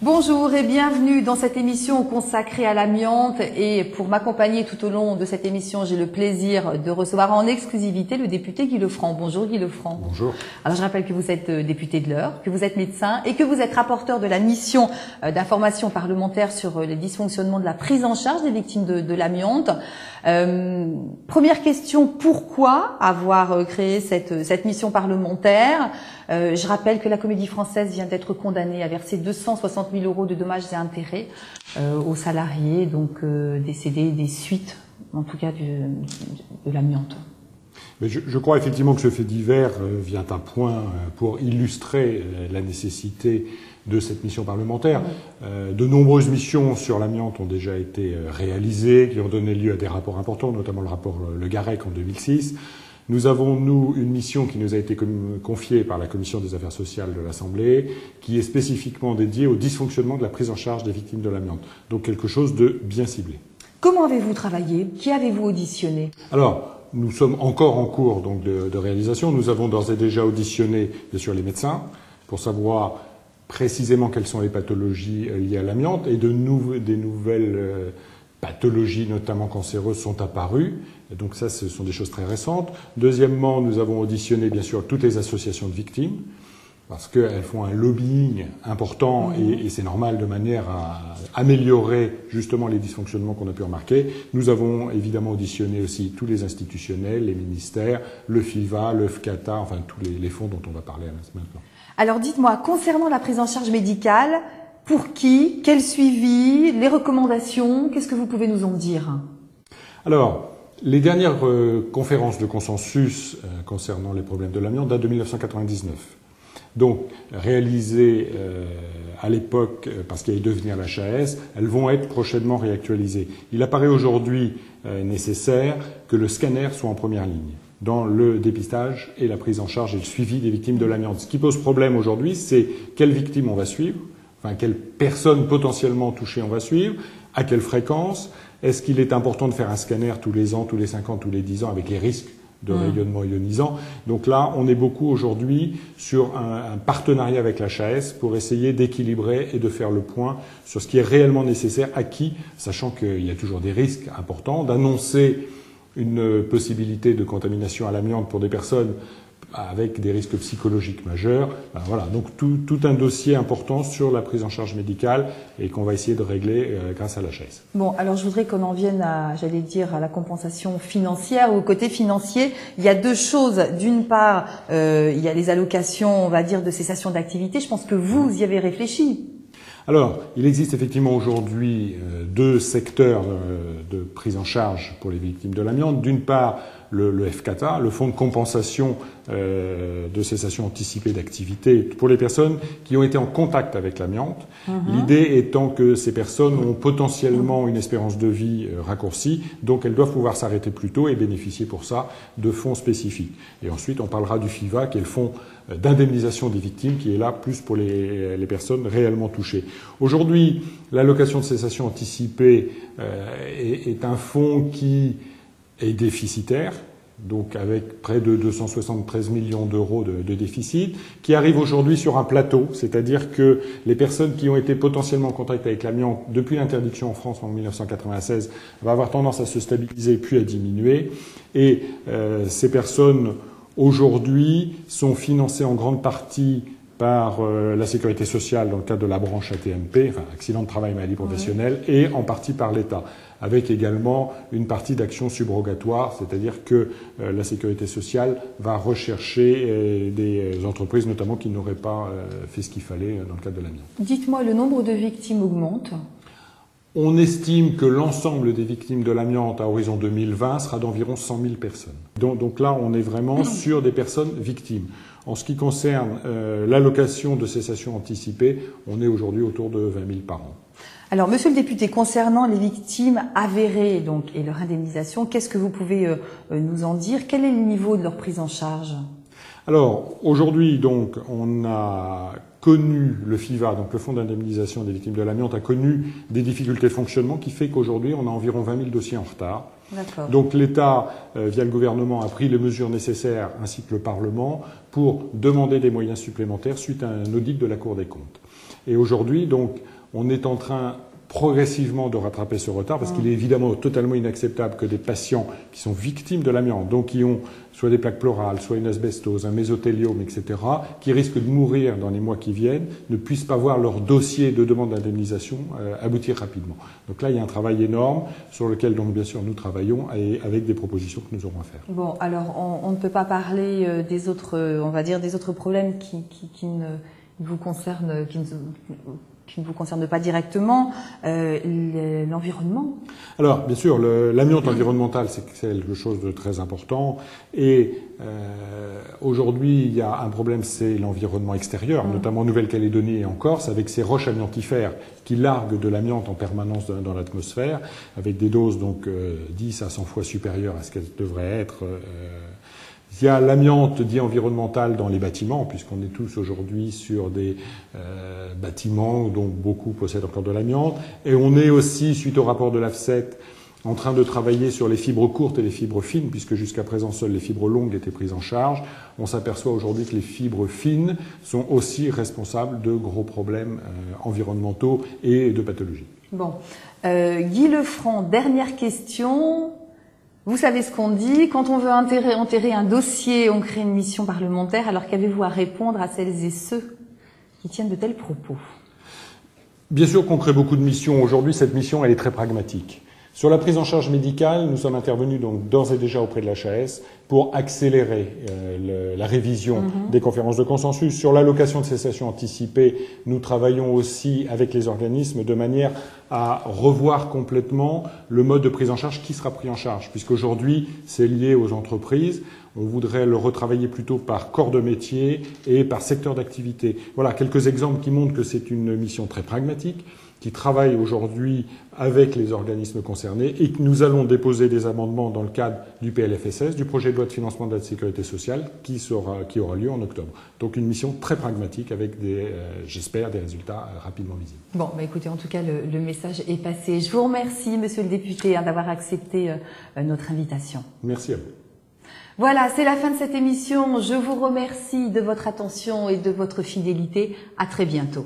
Bonjour et bienvenue dans cette émission consacrée à l'amiante, et pour m'accompagner tout au long de cette émission, j'ai le plaisir de recevoir en exclusivité le député Guy Lefranc. Bonjour Guy Lefranc. Bonjour. Alors je rappelle que vous êtes député de l'Eure, que vous êtes médecin et que vous êtes rapporteur de la mission d'information parlementaire sur les dysfonctionnements de la prise en charge des victimes de l'amiante. Première question, pourquoi avoir créé cette mission parlementaire? Je rappelle que la Comédie Française vient d'être condamnée à verser 260 000 € de dommages et intérêts aux salariés décédés des suites, en tout cas, de l'amiante. Mais je crois effectivement que ce fait divers vient à point pour illustrer la nécessité de cette mission parlementaire. De nombreuses missions sur l'amiante ont déjà été réalisées, qui ont donné lieu à des rapports importants, notamment le rapport Le Garec en 2006. Nous avons, nous, une mission qui nous a été confiée par la Commission des affaires sociales de l'Assemblée, qui est spécifiquement dédiée au dysfonctionnement de la prise en charge des victimes de l'amiante. Donc quelque chose de bien ciblé. Comment avez-vous travaillé? Qui avez-vous auditionné? Alors, nous sommes encore en cours donc de réalisation. Nous avons d'ores et déjà auditionné, bien sûr, les médecins pour savoir précisément quelles sont les pathologies liées à l'amiante, et des nouvelles pathologies, notamment cancéreuses, sont apparues. Et donc ça, ce sont des choses très récentes. Deuxièmement, nous avons auditionné, bien sûr, toutes les associations de victimes, parce qu'elles font un lobbying important, et c'est normal, de manière à améliorer justement les dysfonctionnements qu'on a pu remarquer. Nous avons évidemment auditionné aussi tous les institutionnels, les ministères, le FIVA, le FCATA, enfin tous les fonds dont on va parler maintenant. Alors dites-moi, concernant la prise en charge médicale, pour qui? Quel suivi? Les recommandations? Qu'est-ce que vous pouvez nous en dire? Alors, les dernières conférences de consensus concernant les problèmes de l'amiante datent de 1999. Donc, réalisées à l'époque, parce qu'elles devaient devenir l'HAS, elles vont être prochainement réactualisées. Il apparaît aujourd'hui nécessaire que le scanner soit en première ligne dans le dépistage et la prise en charge et le suivi des victimes de l'amiante. Ce qui pose problème aujourd'hui, c'est quelles victimes on va suivre, enfin quelles personnes potentiellement touchées on va suivre, à quelle fréquence. Est-ce qu'il est important de faire un scanner tous les ans, tous les 5 ans, tous les 10 ans, avec les risques de rayonnement ionisant? Donc là, on est beaucoup aujourd'hui sur un partenariat avec l'HAS pour essayer d'équilibrer et de faire le point sur ce qui est réellement nécessaire à qui, sachant qu'il y a toujours des risques importants, d'annoncer une possibilité de contamination à l'amiante pour des personnes avec des risques psychologiques majeurs. Ben voilà, donc tout un dossier important sur la prise en charge médicale, et qu'on va essayer de régler grâce à l'HAS. Bon, alors je voudrais qu'on en vienne à la compensation financière, ou au côté financier. Il y a deux choses. D'une part, il y a les allocations, on va dire, de cessation d'activité. Je pense que vous y avez réfléchi. Alors, il existe effectivement aujourd'hui deux secteurs de prise en charge pour les victimes de l'amiante. D'une part, le FCATA, le Fonds de compensation de cessation anticipée d'activité pour les personnes qui ont été en contact avec l'amiante. L'idée étant que ces personnes ont potentiellement une espérance de vie raccourcie, donc elles doivent pouvoir s'arrêter plus tôt et bénéficier pour ça de fonds spécifiques. Et ensuite, on parlera du FIVA, qui est le fonds d'indemnisation des victimes, qui est là plus pour les personnes réellement touchées. Aujourd'hui, l'allocation de cessation anticipée est un fonds qui est déficitaire, donc avec près de 273 millions d'euros de déficit, qui arrive aujourd'hui sur un plateau, c'est-à-dire que les personnes qui ont été potentiellement en contact avec l'amiante depuis l'interdiction en France en 1996 vont avoir tendance à se stabiliser puis à diminuer, et ces personnes aujourd'hui sont financées en grande partie par la sécurité sociale dans le cadre de la branche AT-MP, enfin accident de travail, maladie professionnelle, et en partie par l'État, avec également une partie d'action subrogatoire, c'est-à-dire que la sécurité sociale va rechercher des entreprises notamment qui n'auraient pas fait ce qu'il fallait dans le cadre de l'amiante. Dites-moi, le nombre de victimes augmente? On estime que l'ensemble des victimes de l'amiante à horizon 2020 sera d'environ 100 000 personnes. Donc là, on est vraiment sur des personnes victimes. En ce qui concerne l'allocation de cessation anticipée, on est aujourd'hui autour de 20 000 par an. Alors, monsieur le député, concernant les victimes avérées et leur indemnisation, qu'est-ce que vous pouvez nous en dire? Quel est le niveau de leur prise en charge? Alors, aujourd'hui, donc, on a connu le FIVA, donc le Fonds d'indemnisation des victimes de l'amiante, a connu des difficultés de fonctionnement qui fait qu'aujourd'hui, on a environ 20 000 dossiers en retard. Donc l'État, via le gouvernement, a pris les mesures nécessaires, ainsi que le Parlement, pour demander des moyens supplémentaires suite à un audit de la Cour des comptes. Et aujourd'hui, donc, on est en train progressivement de rattraper ce retard, parce qu'il est évidemment totalement inacceptable que des patients qui sont victimes de l'amiante, donc qui ont soit des plaques pleurales, soit une asbestose, un mésothéliome, etc., qui risquent de mourir dans les mois qui viennent, ne puissent pas voir leur dossier de demande d'indemnisation aboutir rapidement. Donc là, il y a un travail énorme sur lequel, donc, bien sûr, nous travaillons et avec des propositions que nous aurons à faire. Bon, alors, on ne peut pas parler des autres, on va dire, des autres problèmes qui ne vous concernent, qui ne vous concerne pas directement, l'environnement. Alors, bien sûr, l'amiante environnementale, c'est quelque chose de très important. Et aujourd'hui, il y a un problème, c'est l'environnement extérieur, notamment en Nouvelle-Calédonie et en Corse, avec ces roches amiantifères qui larguent de l'amiante en permanence dans l'atmosphère, avec des doses donc 10 à 100 fois supérieures à ce qu'elles devraient être. Il y a l'amiante dit environnementale dans les bâtiments, puisqu'on est tous aujourd'hui sur des bâtiments dont beaucoup possèdent encore de l'amiante. Et on est aussi, suite au rapport de l'AFSET, en train de travailler sur les fibres courtes et les fibres fines, puisque jusqu'à présent, seules les fibres longues étaient prises en charge. On s'aperçoit aujourd'hui que les fibres fines sont aussi responsables de gros problèmes environnementaux et de pathologies. Bon. Guy Lefranc, dernière question. Vous savez ce qu'on dit, quand on veut enterrer un dossier, on crée une mission parlementaire, alors qu'avez-vous à répondre à celles et ceux qui tiennent de tels propos? Bien sûr qu'on crée beaucoup de missions. Aujourd'hui, cette mission, elle est très pragmatique. Sur la prise en charge médicale, nous sommes intervenus donc d'ores et déjà auprès de l'HAS pour accélérer la révision des conférences de consensus. Sur l'allocation de cessation anticipée, nous travaillons aussi avec les organismes de manière à revoir complètement le mode de prise en charge qui sera pris en charge, puisqu'aujourd'hui, c'est lié aux entreprises. On voudrait le retravailler plutôt par corps de métier et par secteur d'activité. Voilà quelques exemples qui montrent que c'est une mission très pragmatique, qui travaille aujourd'hui avec les organismes concernés et que nous allons déposer des amendements dans le cadre du PLFSS, du projet de loi de financement de la sécurité sociale, qui aura lieu en octobre. Donc une mission très pragmatique avec j'espère, des résultats rapidement visibles. Bon, bah écoutez, en tout cas, le message est passé. Je vous remercie, monsieur le député, d'avoir accepté notre invitation. Merci à vous. Voilà, c'est la fin de cette émission. Je vous remercie de votre attention et de votre fidélité. À très bientôt.